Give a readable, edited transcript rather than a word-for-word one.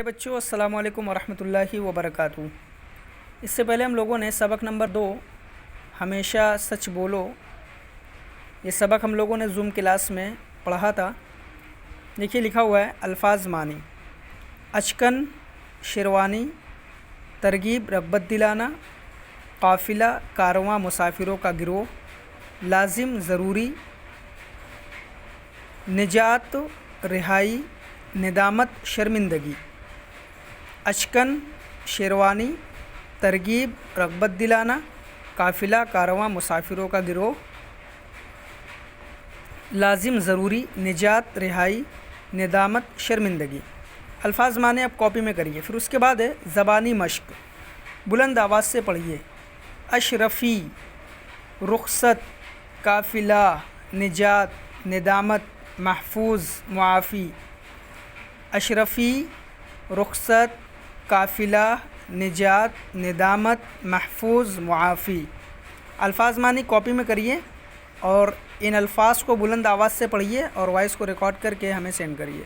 بچوں السلام علیکم ورحمۃ اللہ وبرکاتہ۔ اس سے پہلے ہم لوگوں نے سبق نمبر 2 ہمیشہ سچ بولو، یہ سبق ہم لوگوں نے زوم کلاس میں پڑھا تھا۔ دیکھیے لکھا ہوا ہے الفاظ معنی: اچکن، شیروانی، ترغیب رغبت دلانا، قافلہ کارواں مسافروں کا گروہ، لازم ضروری، نجات رہائی، ندامت شرمندگی۔ اچکن، شیروانی، ترغیب رغبت دلانا، قافلہ کارواں مسافروں کا گروہ، لازم ضروری، نجات رہائی، ندامت شرمندگی۔ الفاظ معنی آپ کاپی میں کریے۔ پھر اس کے بعد ہے زبانی مشق، بلند آواز سے پڑھیے۔ اشرفی، رخصت، قافلہ، نجات، ندامت، محفوظ، معافی۔ اشرفی، رخصت، قافلہ، نجات، ندامت، محفوظ، معافی۔ الفاظ معنی کاپی میں کریے اور ان الفاظ کو بلند آواز سے پڑھیے اور وائس کو ریکارڈ کر کے ہمیں سینڈ کریے۔